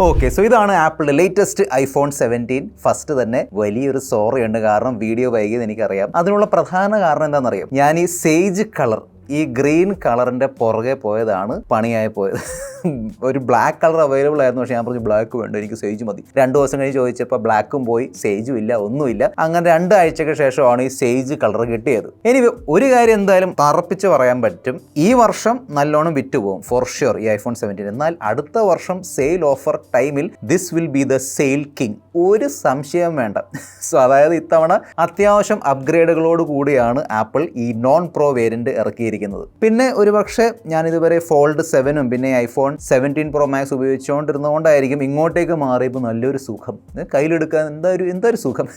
Okay, so ഇതാണ് ആപ്പിളിന്റെ latest iPhone 17. First തന്നെ വലിയൊരു സോറി ഉണ്ട്, കാരണം വീഡിയോ വൈകിയത് എനിക്കറിയാം. അതിനുള്ള പ്രധാന കാരണം എന്താണെന്നറിയാം, ഞാൻ ഈ സേജ് കളർ, ഈ ഗ്രീൻ കളറിന്റെ പുറകെ പോയതാണ് പണിയായി പോയത്. ഒരു ബ്ലാക്ക് കളർ അവൈലബിൾ ആയിരുന്നു, പക്ഷേ ഞാൻ പറഞ്ഞു ബ്ലാക്ക് വേണ്ട, എനിക്ക് സേജ് മതി. 2 ദിവസം കഴിഞ്ഞ് ചോദിച്ചപ്പോൾ ബ്ലാക്കും പോയി, സേജും ഇല്ല, ഒന്നുമില്ല. അങ്ങനെ 2 ആഴ്ചയ്ക്ക് ശേഷമാണ് ഈ സേജ് കളർ കിട്ടിയത്. ഇനി ഒരു കാര്യം എന്തായാലും തറപ്പിച്ച് പറയാൻ പറ്റും, ഈ വർഷം നല്ലോണം വിറ്റുപോകും ഫോർ ഷുവർ ഈ ഐഫോൺ 17. എന്നാൽ അടുത്ത വർഷം സെയിൽ ഓഫർ ടൈമിൽ this will be the sale king, ഒരു സംശയം വേണ്ട. സോ അതായത് ഇത്തവണ അത്യാവശ്യം അപ്ഗ്രേഡുകളോട് കൂടിയാണ് ആപ്പിൾ ഈ നോൺ പ്രോ വേരിയന്റ് ഇറക്കിയിരിക്കുന്നത്. പിന്നെ ഒരുപക്ഷെ ഞാൻ ഇതുവരെ ഫോൾഡ് 7ഉം പിന്നെ ഐഫോൺ 17 Pro Max ഉപയോഗിച്ചുകൊണ്ടിരുന്നതുകൊണ്ടായിരിക്കും ഇങ്ങോട്ടേക്ക് മാറിയപ്പോൾ നല്ലൊരു സുഖം, കയ്യിലെടുക്കാൻ എന്തൊരു സുഖം.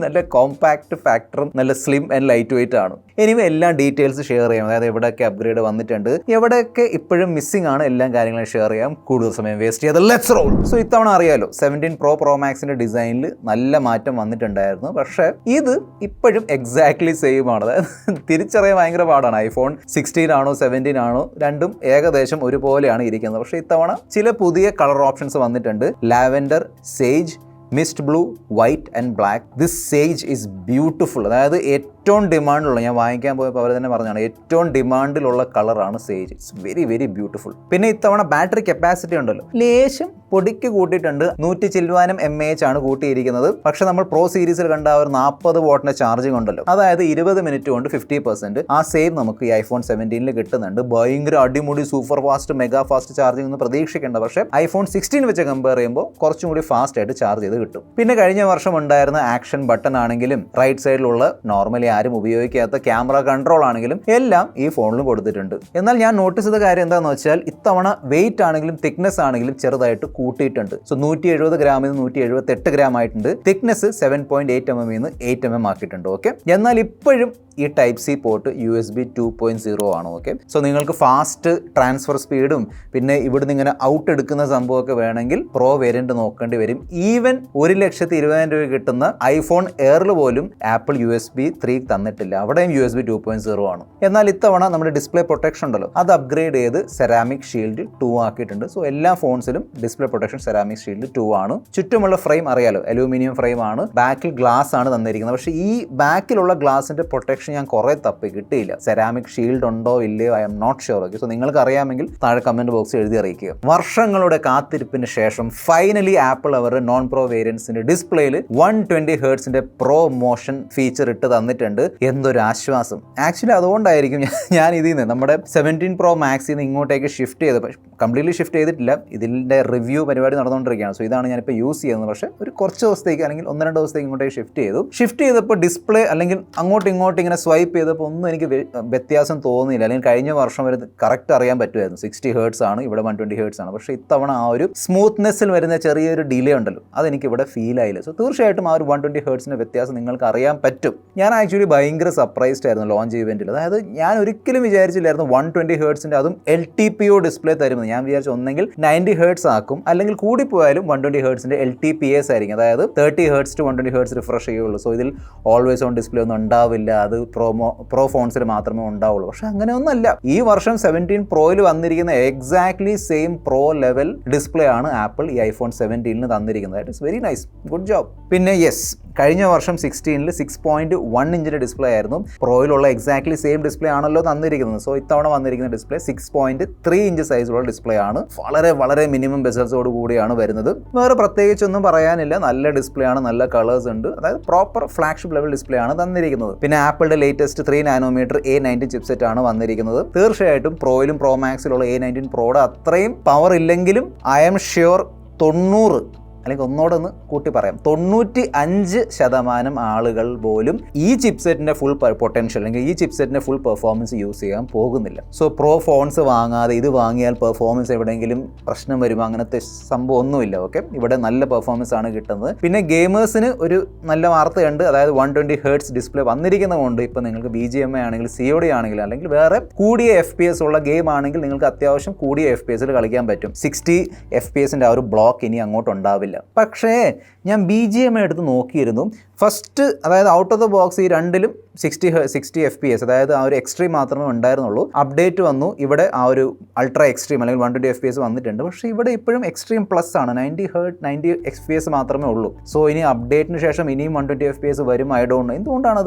നല്ല കോമ്പാക്ട് ഫാക്ടറും നല്ല സ്ലിം ആൻഡ് ലൈറ്റ് വെയിറ്റ് ആണ്. എനിവേ എല്ലാ ഡീറ്റെയിൽസ് ഷെയർ ചെയ്യാം, അതായത് എവിടെയൊക്കെ അപ്ഗ്രേഡ് വന്നിട്ടുണ്ട്, എവിടെയൊക്കെ ഇപ്പോഴും മിസ്സിംഗ് ആണ്, എല്ലാം കാര്യങ്ങളും ഷെയർ ചെയ്യാം. കൂടുതൽ സമയം വേസ്റ്റ് ചെയ്യാതെ ലെറ്റ്സ് റോൾ. സോ ഇത്തവണ അറിയാലോ 17 Pro Maxന്റെ ഡിസൈനിൽ നല്ല മാറ്റം വന്നിട്ടുണ്ടായിരുന്നു, പക്ഷേ ഇത് ഇപ്പോഴും എക്സാക്ട്ലി സെയിം ആണ്. അതായത് തിരിച്ചറിയാൻ ഭയങ്കര പാടാണ്. ഐഫോൺ 16 ആണോ 17 ആണോ, രണ്ടും ഏകദേശം ഒരുപോലെയാണ് ഇരിക്കുന്നത്. പക്ഷേ ഇത്തവണ ചില പുതിയ കളർ ഓപ്ഷൻസ് വന്നിട്ടുണ്ട്. Lavender, sage, mist blue, white and black. This sage is beautiful. അതായത് ഏറ്റവും ഡിമാൻഡിലുള്ള, ഞാൻ വാങ്ങിക്കാൻ പോയപ്പോൾ അവർ തന്നെ പറഞ്ഞാണ്, ഏറ്റവും ഡിമാൻഡിലുള്ള കളറാണ് sage. It's very very beautiful. പിന്നെ ഇത്തവണ ബാറ്ററി കപ്പാസിറ്റി ഉണ്ടല്ലോ, ലേശം പൊടിക്ക് കൂട്ടിയിട്ടുണ്ട്. 100 ചില്ലുവാനം mAh ആണ് കൂട്ടിയിരിക്കുന്നത്. പക്ഷെ നമ്മൾ പ്രോ സീരീസിൽ കണ്ട ഒരു 40 വാട്ടിന്റെ ചാർജിങ് ഉണ്ടല്ലോ, അതായത് 20 മിനിറ്റ് കൊണ്ട് 50%, ആ സെയിം നമുക്ക് ഈ ഐഫോൺ 17 കിട്ടുന്നുണ്ട്. ഭയങ്കര അടിമുടി super fast mega fast charging ഒന്നും പ്രതീക്ഷിക്കേണ്ട. പക്ഷേ ഐഫോൺ 16 വെച്ച് കമ്പയർ ചെയ്യുമ്പോൾ കുറച്ചും കൂടി ഫാസ്റ്റ് ആയിട്ട് ചാർജ് ചെയ്ത് കിട്ടും. പിന്നെ കഴിഞ്ഞ വർഷം ഉണ്ടായിരുന്ന ആക്ഷൻ ബട്ടൺ ആണെങ്കിലും റൈറ്റ് സൈഡിലുള്ള നോർമലി ആരും ഉപയോഗിക്കാത്ത ക്യാമറ കൺട്രോൾ ആണെങ്കിലും എല്ലാം ഈ ഫോണിലും കൊടുത്തിട്ടുണ്ട്. എന്നാൽ ഞാൻ നോട്ടീസ് ചെയ്ത കാര്യം എന്താണെന്ന് വെച്ചാൽ, ഇത്തവണ വെയിറ്റ് ആണെങ്കിലും തിക്നെസ് ആണെങ്കിലും ചെറുതായിട്ട് കൂട്ടിയിട്ടുണ്ട്. സോ 170 ഗ്രാമിൽ നിന്ന് 178 ഗ്രാം ആയിട്ടുണ്ട്. തിക്നെസ് 7.8 mm നിന്ന് 8 mm ആക്കിയിട്ടുണ്ട്. ഓക്കെ, എന്നാൽ ഇപ്പോഴും ഈ ടൈപ്പ് സി പോർട്ട് USB 2.0 ആണ്. ഓക്കെ, സോ നിങ്ങൾക്ക് ഫാസ്റ്റ് ട്രാൻസ്ഫർ സ്പീഡും പിന്നെ ഇവിടുന്ന് ഇങ്ങനെ ഔട്ട് എടുക്കുന്ന സംഭവമൊക്കെ വേണമെങ്കിൽ പ്രോ വേരിയന്റ് നോക്കേണ്ടി വരും. ഈവൻ 1,20,000 രൂപ കിട്ടുന്ന ഐഫോൺ എയറിൽ പോലും ആപ്പിൾ USB 3 തന്നിട്ടില്ല, അവിടെയും USB 2.0 ആണ്. എന്നാൽ ഇത്തവണ നമ്മുടെ ഡിസ്പ്ലേ പ്രൊട്ടക്ഷൻ ഉണ്ടല്ലോ, അത് അപ്ഗ്രേഡ് ചെയ്ത് സെറാമിക് ഷീൽഡ് 2 ആക്കിയിട്ടുണ്ട്. സോ എല്ലാ ഫോൺസിലും ഡിസ്പ്ലേ പ്രൊട്ടക്ഷൻ സെറാമിക് ഷീൽഡ് 2 ആണ്. ചുറ്റുമുള്ള ഫ്രെയിം അറിയാലോ, അലൂമിനിയം ഫ്രെയിം ആണ്. ബാക്കിൽ ഗ്ലാസ് ആണ് തന്നിരിക്കുന്നത്. പക്ഷേ ഈ ബാക്കിലുള്ള ഗ്ലാസിന്റെ പ്രൊട്ടക്ഷൻ ഞാൻ കുറെ തപ്പി കിട്ടിയില്ല. സെറാമിക് ഷീൽഡ് ഉണ്ടോ ഇല്ലയോ, I am not sure. Okay, so നിങ്ങൾക്ക് അറിയാമെങ്കിൽ താഴെ കമന്റ് ബോക്സിൽ എഴുതി അറിയിക്കുക. വർഷങ്ങളുടെ കാത്തിരിപ്പിന് ശേഷം ഫൈനലി ആപ്പിൾ അവരുടെ നോൺ പ്രോ വേരിയൻസിന്റെ ഡിസ്പ്ലേയിൽ 120 ഹെർട്സിന്റെ പ്രോ മോഷൻ ഫീച്ചർ ഇട്ട് തന്നിട്ടുണ്ട്. എന്തൊരു ആശ്വാസം. ആക്ച്വലി അതുകൊണ്ടായിരിക്കും ഞാൻ ഇതിൽ നിന്ന് നമ്മുടെ 17 Pro Max നിന്ന് ഇങ്ങോട്ടേക്ക് ഷിഫ്റ്റ് ചെയ്ത്, കംപ്ലീറ്റ്ലി ഷിഫ്റ്റ് ചെയ്തിട്ടില്ല, ഇതിന്റെ റിവ്യൂ പരിപാടി നടന്നുകൊണ്ടിരിക്കുകയാണ്. സോ ഇതാണ് ഞാനിപ്പോൾ യൂസ് ചെയ്യുന്നത്. പക്ഷേ ഒരു കുറച്ച് ദിവസത്തേക്ക് അല്ലെങ്കിൽ 1-2 ദിവസത്തേക്ക് ഇങ്ങോട്ടേക്ക് ഷിഫ്റ്റ് ചെയ്തപ്പോൾ ഡിസ്പ്ലേ അല്ലെങ്കിൽ അങ്ങോട്ടും ഇങ്ങോട്ടും ഇങ്ങനെ സ്വൈപ്പ് ചെയ്തപ്പോൾ ഒന്നും എനിക്ക് വ്യത്യാസം തോന്നിയില്ല. അല്ലെങ്കിൽ കഴിഞ്ഞ വർഷം വരെ കറക്റ്റ് അറിയാൻ പറ്റുമായിരുന്നു 60 ഹെർട്സ് ആണ്, ഇവിടെ 120 ഹെർട്സ് ആണ്. പക്ഷേ ഇത്തവണ ആ ഒരു സ്മൂത്ത്നെസ്സിൽ വരുന്ന ചെറിയൊരു ഡിലേ ഉണ്ടല്ലോ, അതെനിക്ക് ഇവിടെ ഫീൽ ആയില്ല. സോ തീർച്ചയായിട്ടും ആ ഒരു 120 ഹെർട്സിന്റെ വ്യത്യാസം നിങ്ങൾക്ക് അറിയാൻ പറ്റും. ഞാൻ ആക്ച്വലി ഭയങ്കര സർപ്രൈസ്ഡ് ആയിരുന്നു ലോഞ്ച് ഇവന്റിൽ. അതായത് ഞാൻ ഒരിക്കലും വിചാരിച്ചില്ലായിരുന്നു 120 ഹെർട്സിന്റെ അതും LTPO ഡിസ്പ്ലേ തരുമെന്ന്. ഞാൻ വിചാരിച്ചു ഒന്നെങ്കിൽ 90 ഹെർട്സ് ആക്കും, അല്ലെങ്കിൽ കൂടിപ്പോയാലും 120 ഹെർട്സിന്റെ LTPS ആയിരിക്കും, അതായത് 30 ഹെർട്സ് ടു 120 ഹെർട്സ് റിഫ്രഷ് ചെയ്യുള്ളൂ. സോ ഇതിൽ ഓൾവേസ് ഓൺ ഡിസ്പ്ലേ ഒന്നും ഉണ്ടാവില്ല, അത് പ്രോ ഫോൺസിൽ മാത്രമേ ഉണ്ടാവുള്ളൂ. പക്ഷെ അങ്ങനെയൊന്നുമല്ല. ഈ വർഷം 17 Proയിൽ വന്നിരിക്കുന്ന exactly same pro level display ആണ് ആപ്പിൾ ഈ ഐഫോൺ 17 തന്നിരിക്കുന്നത്. It's very nice, good job. പിന്നെ യെസ്, കഴിഞ്ഞ വർഷം 16 6.1 ഇഞ്ചിന്റെ ഡിസ്പ്ലേ ആയിരുന്നു. പ്രോയിലുള്ള എക്സാക്ട്ലി സെയിം ഡിസ്പ്ലേ ആണല്ലോ തന്നിരിക്കുന്നത്. സോ ഇത്തവണ വന്നിരിക്കുന്ന ഡിസ്പ്ലേ 6.3 ഇഞ്ച് സൈസിലുള്ള ഡിസ്പ്ലേ ആണ്. വളരെ വളരെ മിനിമം ബെസൽസോട് കൂടിയാണ് വരുന്നത്. വേറെ പ്രത്യേകിച്ചൊന്നും പറയാനില്ല, നല്ല ഡിസ്പ്ലേ ആണ്, നല്ല കളേഴ്സ് ഉണ്ട്, അതായത് പ്രോപ്പർ ഫ്ലാഗ്ഷിപ്പ് ലെവൽ ഡിസ്പ്ലേ ആണ് തന്നിരിക്കുന്നത്. പിന്നെ ആപ്പിളിന്റെ ലേറ്റസ്റ്റ് 3 നാനോമീറ്റർ A19 ചിപ്സെറ്റ് ആണ് വന്നിരിക്കുന്നത്. തീർച്ചയായിട്ടും പ്രോയിലും പ്രോ മാക്സിലുള്ള A19 പ്രോയുടെ അത്രയും പവർ ഇല്ലെങ്കിലും ഐ ആം ഷ്യൂർ 90 അല്ലെങ്കിൽ ഒന്നോടൊന്ന് കൂട്ടി പറയാം 95% ആളുകൾ പോലും ഈ ചിപ്സെറ്റിന്റെ ഫുൾ പൊട്ടൻഷ്യൽ അല്ലെങ്കിൽ ഈ ചിപ്സെറ്റിന്റെ ഫുൾ പെർഫോമൻസ് യൂസ് ചെയ്യാൻ പോകുന്നില്ല. സോ പ്രോ ഫോൺസ് വാങ്ങാതെ ഇത് വാങ്ങിയാൽ പെർഫോമൻസ് എവിടെയെങ്കിലും പ്രശ്നം വരുമോ, അങ്ങനത്തെ സംഭവം ഒന്നുമില്ല. ഓക്കെ, ഇവിടെ നല്ല പെർഫോമൻസ് ആണ് കിട്ടുന്നത്. പിന്നെ ഗെയിമേഴ്സിന് ഒരു നല്ല വാർത്തയുണ്ട്, അതായത് 120 ഹെർട്സ് ഡിസ്പ്ലേ വന്നിരിക്കുന്നതുകൊണ്ട് ഇപ്പോൾ നിങ്ങൾക്ക് BGMI ആണെങ്കിൽ COD ആണെങ്കിൽ അല്ലെങ്കിൽ വേറെ കൂടിയ FPS ഉള്ള ഗെയിം ആണെങ്കിൽ നിങ്ങൾക്ക് അത്യാവശ്യം കൂടിയ FPSൽ കളിക്കാൻ പറ്റും. 60 FPSന്റെ ആ ഒരു ബ്ലോക്ക് ഇനി അങ്ങോട്ട് ഉണ്ടാവില്ല. പക്ഷേ ഞാൻ BGMI എടുത്ത് നോക്കിയിരുന്നു. ഫസ്റ്റ് അതായത് ഔട്ട് ഓഫ് ദ ബോക്സ് ഈ രണ്ടിലും 60 FPS, അതായത് ആ ഒരു എക്സ്ട്രീം മാത്രമേ ഉണ്ടായിരുന്നുള്ളൂ. അപ്ഡേറ്റ് വന്നു, ഇവിടെ ആ ഒരു അൾട്രാ എക്സ്ട്രീം അല്ലെങ്കിൽ 120 FPS വന്നിട്ടുണ്ട്. പക്ഷേ ഇവിടെ ഇപ്പോഴും എക്സ്ട്രീം പ്ലസ് ആണ്, 90 FPS മാത്രമേ ഉള്ളൂ. സോ ഇനി അപ്ഡേറ്റിന് ശേഷം ഇനിയും 120 FPS വരും. ഐ ഡോണ്ട് നോ എന്തുകൊണ്ടാണ്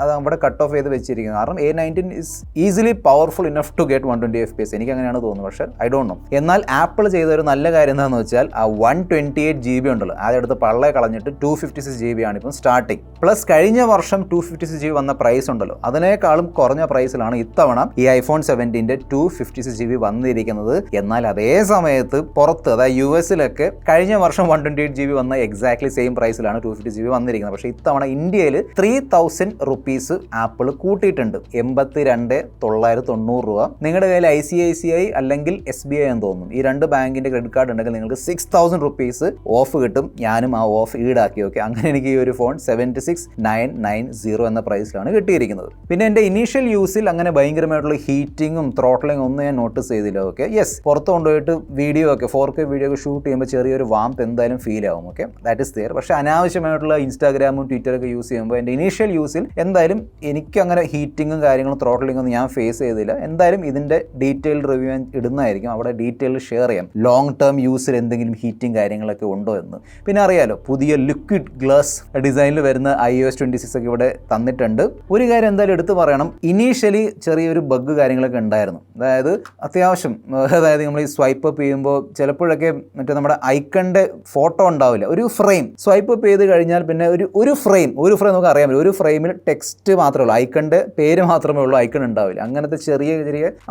അത് അവിടെ കട്ട് ഓഫ് ചെയ്ത് വെച്ചിരിക്കുന്നത്. കാരണം A19 is easily powerful enough to get 120 FPS, എനിക്ക് അങ്ങനെയാണ് തോന്നുന്നത്. പക്ഷേ ഐ ഡോണ്ട് നോ. എന്നാൽ ആപ്പിൾ ചെയ്ത ഒരു നല്ല കാര്യം എന്താണെന്ന് വെച്ചാൽ ആ 128 GB ഉണ്ടല്ലോ, അതെടുത്ത് പള്ളയെ കളഞ്ഞിട്ട് 256 GB ആണ് ഇപ്പം സ്റ്റാർട്ടിങ്. പ്ലസ് കഴിഞ്ഞ വർഷം 256 GB വന്ന പ്രൈസ് ഉണ്ടല്ലോ, അതിനേക്കാളും കുറഞ്ഞ പ്രൈസിലാണ് ഇത്തവണ ഈ iPhone 17ന്റെ 256 GB വന്നിരിക്കുന്നത്. എന്നാൽ അതേ സമയത്ത് പുറത്ത്, അതായത് US-ലൊക്കെ കഴിഞ്ഞ വർഷം 128 GB വന്ന എക്സാക്ട്ലി സെയിം പ്രൈസിലാണ് 250 GB വന്നിരിക്കുന്നത്. പക്ഷേ ഇത്തവണ ഇന്ത്യയിൽ 3000 റുപ്പീസ് ആപ്പിൾ കൂട്ടിയിട്ടുണ്ട്, 82,990 രൂപ. നിങ്ങളുടെ കയ്യിൽ ICICI അല്ലെങ്കിൽ SBI എന്ന് തോന്നുന്നു, ഈ രണ്ട് ബാങ്കിന്റെ ക്രെഡിറ്റ് കാർഡ് ഉണ്ടെങ്കിൽ നിങ്ങൾക്ക് 6000 റുപ്പീസ് ഓഫ് കിട്ടും. ഞാനും ആ ഓഫ് ഈടാക്കി. ഓക്കെ, അങ്ങനെ എനിക്ക് ഈ ഒരു ഫോൺ 76,990 എന്ന പ്രൈസിലാണ് കിട്ടിയിരിക്കുന്നത്. പിന്നെ എൻ്റെ ഇനീഷ്യൽ യൂസിൽ അങ്ങനെ ഭയങ്കരമായിട്ടുള്ള ഹീറ്റിങ്ങും ത്രോട്ടലിംഗ് ഒന്നും ഞാൻ നോട്ടീസ് ചെയ്തില്ല. ഓക്കെ, യെസ്, പുറത്ത് കൊണ്ടുപോയിട്ട് വീഡിയോ ഒക്കെ 4K വീഡിയോ ഒക്കെ ഷൂട്ട് ചെയ്യുമ്പോൾ ചെറിയൊരു വാംത്ത് എന്തായാലും ഫീൽ ആവും. Okay, that is there. പക്ഷേ അനാവശ്യമായിട്ടുള്ള ഇൻസ്റ്റാഗ്രാമും ട്വിറ്ററൊക്കെ യൂസ് ചെയ്യുമ്പോൾ എൻ്റെ ഇനീഷ്യൽ യൂസിൽ എന്തായാലും എനിക്ക് അങ്ങനെ ഹീറ്റിങ്ങും കാര്യങ്ങളും ത്രോട്ടലിംഗ് ഒന്നും ഞാൻ ഫേസ് ചെയ്തില്ല. എന്തായാലും ഇതിൻ്റെ ഡീറ്റെയിൽഡ് റിവ്യൂ ഞാൻ ഇടുന്നതായിരിക്കും, അവിടെ ഡീറ്റെയിൽ ഷെയർ ചെയ്യാം, ലോങ് ടേം യൂസിൽ എന്തെങ്കിലും ഹീറ്റിംഗ് കാര്യങ്ങളൊക്കെ ഉണ്ടോ എന്ന്. പിന്നെ അറിയാലോ, പുതിയ ലിക്വിഡ് ഗ്ലാസ് ഡിസൈനിൽ വരുന്ന iOS 26 ഒക്കെ ഇവിടെ തന്നിട്ടുണ്ട്. ഒരു കാര്യം എന്തായാലും എടുത്ത് പറയണം, ഇനീഷ്യലി ചെറിയൊരു ബഗ് കാര്യങ്ങളൊക്കെ ഉണ്ടായിരുന്നു. അതായത് അത്യാവശ്യം, അതായത് നമ്മൾ ഈ സ്വൈപ്പ് അപ്പ് ചെയ്യുമ്പോൾ ചിലപ്പോഴൊക്കെ മറ്റേ നമ്മുടെ ഐക്കണിൻ്റെ ഫോട്ടോ ഉണ്ടാവില്ല, ഒരു ഫ്രെയിം സ്വൈപ്പ് അപ്പ് ചെയ്ത് കഴിഞ്ഞാൽ പിന്നെ ഒരു ഫ്രെയിം നമുക്ക് അറിയാൻ പറ്റും, ഒരു ഫ്രെയിമിൽ ടെക്സ്റ്റ് മാത്രമേ ഉള്ളൂ, ഐക്കണിൻ്റെ പേര് മാത്രമേ ഉള്ളൂ, ഐക്കൺ ഉണ്ടാവില്ല. അങ്ങനത്തെ ചെറിയ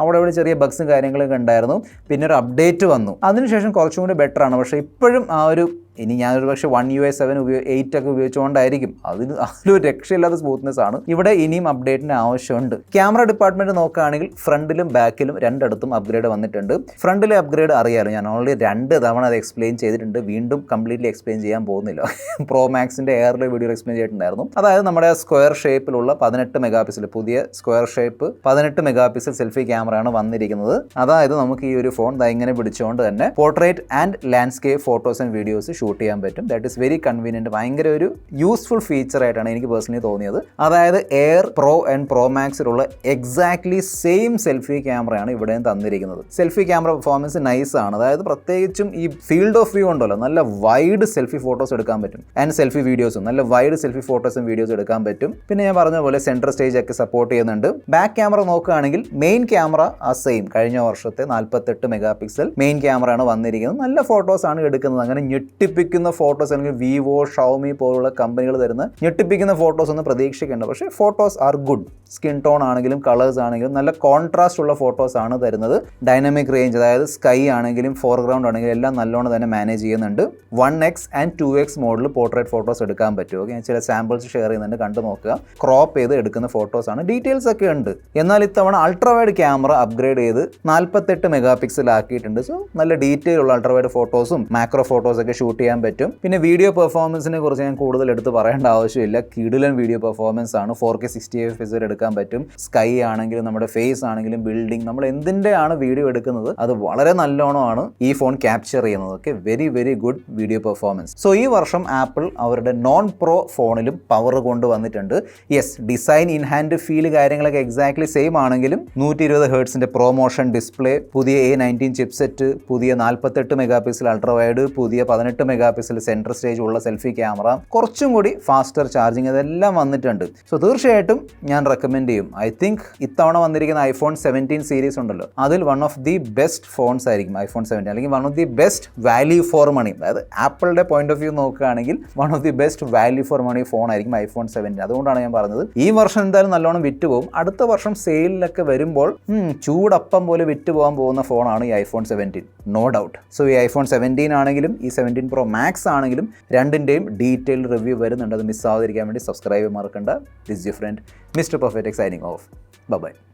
അവിടെ ചെറിയ ബഗ്സും കാര്യങ്ങളൊക്കെ ഉണ്ടായിരുന്നു. പിന്നെ ഒരു അപ്ഡേറ്റ് വന്നു, അതിനുശേഷം കുറച്ചും കൂടി ബെറ്റർ ആണ്. പക്ഷേ ഇപ്പോഴും ആ ഒരു, ഇനി ഞാനൊരു പക്ഷേ 1 UI 7 8 ഒക്കെ ഉപയോഗിച്ചുകൊണ്ടായിരിക്കും, അതിലൊരു രക്ഷയില്ലാത്ത സ്മൂത്ത്നെസ് ആണ്. ഇവിടെ ഇനിയും അപ്ഡേറ്റിന് ആവശ്യമുണ്ട്. ക്യാമറ ഡിപ്പാർട്ട്മെൻറ്റ് നോക്കുകയാണെങ്കിൽ ഫ്രണ്ടിലും ബാക്കിലും രണ്ടിടത്തും അപ്ഗ്രേഡ് വന്നിട്ടുണ്ട്. ഫ്രണ്ടിലെ അപ്ഗ്രേഡ് അറിയാലോ, ഞാൻ ഓൾറെഡി 2 തവണ അത് എക്സ്പ്ലെയിൻ ചെയ്തിട്ടുണ്ട്, വീണ്ടും കംപ്ലീറ്റ്ലി എക്സ്പ്ലെയിൻ ചെയ്യാൻ പോകുന്നില്ല. പ്രോ മാക്സിൻ്റെ എയറിലെ വീഡിയോ എക്സ്പ്ലെയിൻ ചെയ്തിട്ടുണ്ടായിരുന്നു. അതായത് നമ്മുടെ സ്ക്വയർ ഷേപ്പിലുള്ള 18 മെഗാപിക്സൽ പുതിയ സ്ക്വയർ ഷേപ്പ് 18 മെഗാപിക്സൽ സെൽഫി ക്യാമറയാണ് വന്നിരിക്കുന്നത്. അതായത് നമുക്ക് ഈ ഒരു ഫോൺ ഇങ്ങനെ പിടിച്ചുകൊണ്ട് തന്നെ portrait and landscape photos and videos shoot ചെയ്യാൻ പറ്റും. ദാറ്റ് ഈസ് വെരി കൺവീനിയൻറ്റ്, ഭയങ്കര ഒരു യൂസ്ഫുൾ ഫീച്ചർ ആയിട്ടാണ് എനിക്ക് പേഴ്സണലി തോന്നിയത്. അതായത് എയർ പ്രോ ആൻഡ് പ്രോ മാക്സിലുള്ള എക്സാക്ട്ലി സെയിം സെൽഫി ക്യാമറയാണ് ഇവിടെയും തന്നിരിക്കുന്നത്. സെൽഫി ക്യാമറ പെർഫോമൻസ് നൈസ് ആണ്. അതായത് പ്രത്യേകിച്ചും ഈ ഫീൽഡ് ഓഫ് വ്യൂ ഉണ്ടല്ലോ, നല്ല വൈഡ് സെൽഫി ഫോട്ടോസ് എടുക്കാൻ പറ്റും, ആൻഡ് സെൽഫി വീഡിയോസും നല്ല വൈഡ് സെൽഫി ഫോട്ടോസും വീഡിയോസ് എടുക്കാൻ പറ്റും. പിന്നെ ഞാൻ പറഞ്ഞ പോലെ സെൻട്രൽ സ്റ്റേജ് ഒക്കെ സപ്പോർട്ട് ചെയ്യുന്നുണ്ട്. ബാക്ക് ക്യാമറ നോക്കുകയാണെങ്കിൽ മെയിൻ ക്യാമറ ആ സെയിം കഴിഞ്ഞ വർഷത്തെ 48 മെഗാപിക്സൽ മെയിൻ ക്യാമറയാണ് വന്നിരിക്കുന്നത്. നല്ല ഫോട്ടോസ് ആണ് എടുക്കുന്നത്. അങ്ങനെ ഞെട്ടിപ്പിക്കുന്ന ഫോട്ടോസ് അല്ലെങ്കിൽ വിവോ, ഷവോമി പോലുള്ള കമ്പനികൾ തരുന്ന ഞെട്ടിപ്പിക്കുന്ന ഫോട്ടോസ് ഒന്നും പ്രതീക്ഷിക്കേണ്ട. പക്ഷേ photos are good. Skin tone ആണെങ്കിലും കളേഴ്സ് ആണെങ്കിലും നല്ല കോൺട്രാസ്റ്റ് ഉള്ള ഫോട്ടോസ് ആണ് തരുന്നത്. ഡൈനാമിക് റേഞ്ച്, അതായത് സ്കൈ ആണെങ്കിലും ഫോർഗ്രൗണ്ട് ആണെങ്കിലും എല്ലാം നല്ലോണം തന്നെ മാനേജ് ചെയ്യുന്നുണ്ട്. 1x and 2x മോഡിൽ പോർട്രേറ്റ് ഫോട്ടോസ് എടുക്കാൻ പറ്റും. ഓക്കെ, ചില സാമ്പിൾസ് ഷെയർ ചെയ്യുന്നുണ്ട്, കണ്ടു നോക്കുക. ക്രോപ്പ് ചെയ്ത് എടുക്കുന്ന ഫോട്ടോസ് ആണ്, ഡീറ്റെയിൽസ് ഒക്കെ ഉണ്ട്. എന്നാൽ ഇത്തവണ അൾട്രാവൈഡ് ക്യാമറ അപ്ഗ്രേഡ് ചെയ്ത് 48 മെഗാപിക്സൽ ആക്കിയിട്ടുണ്ട്. സോ നല്ല ഡീറ്റെയിൽ ഉള്ള അൾട്രാവൈഡ് ഫോട്ടോസും മാക്രോ ഫോട്ടോസ് ഒക്കെ ഷൂട്ട് ചെയ്യാൻ പറ്റും. പിന്നെ വീഡിയോ പെർഫോമൻസിനെ കുറിച്ച് ഞാൻ കൂടുതൽ എടുത്ത് പറയേണ്ട ആവശ്യമില്ല. കിടിലൻ വീഡിയോ പെർഫോമൻസ് ആണ്. 4K 60 FPS എടുക്കാൻ പറ്റും. സ്കൈ ആണെങ്കിലും നമ്മുടെ ഫേസ് ആണെങ്കിലും ബിൽഡിംഗ്, നമ്മൾ എന്തിൻ്റെയാണ് വീഡിയോ എടുക്കുന്നത് അത് വളരെ നല്ലോണമാണ് ഈ ഫോൺ ക്യാപ്ചർ ചെയ്യുന്നത്. Okay, very very good video performance. So ഈ വർഷം ആപ്പിൾ അവരുടെ നോൺ പ്രോ ഫോണിലും പവർ കൊണ്ടുവന്നിട്ടുണ്ട്. Yes, design in hand feel കാര്യങ്ങളൊക്കെ എക്സാക്ട്ലി സെയിം ആണെങ്കിലും 120 ഹെർട്സിൻ്റെ പ്രൊമോഷൻ ഡിസ്പ്ലേ, പുതിയ A19 ചിപ്സെറ്റ്, പുതിയ 48 മെഗാപിക്സൽ അൾട്രാവൈഡ്, പുതിയ 18 മെഗാപിക്സൽ സെൻട്രൽ സ്റ്റേജ് ഉള്ള സെൽഫി ക്യാമറ, കുറച്ചും കൂടി ഫാസ്റ്റർ ചാർജിങ്, ഇതെല്ലാം വന്നിട്ടുണ്ട്. സോ തീർച്ചയായിട്ടും ഞാൻ റെക്കമെൻഡ് ചെയ്യും. ഐ തിങ്ക് ഇത്തവണ വന്നിരിക്കുന്ന iPhone 17 സീരീസ് ഉണ്ടല്ലോ, അതിൽ one of the best phones ആയിരിക്കും iPhone 17, അല്ലെങ്കിൽ one of the best value for money. അതായത് ആപ്പിളിൻ്റെ പോയിന്റ് ഓഫ് വ്യൂ നോക്കുകയാണെങ്കിൽ one of the best value for money phone ആയിരിക്കും iPhone 17. അതുകൊണ്ടാണ് ഞാൻ പറഞ്ഞത് ഈ വർഷം എന്തായാലും നല്ലോണം വിറ്റുപോകും. അടുത്ത വർഷം സെയിലിലൊക്കെ വരുമ്പോൾ ചൂടപ്പം പോലെ വിറ്റുപോകാൻ പോകുന്ന ഫോണാണ് ഈ iPhone 17, നോ ഡൗട്ട്. സോ ഈ iPhone 17 ആണെങ്കിലും ഈ 17 Pro Max ആണെങ്കിലും രണ്ടിൻ്റെയും ഡീറ്റെയിൽഡ് റിവ്യൂ വരുന്നുണ്ട്. അത് മിസ്സാവാതിരിക്കാൻ വേണ്ടി സബ്സ്ക്രൈബ് മറക്കണ്ട. This your friend mister perfect signing off. By.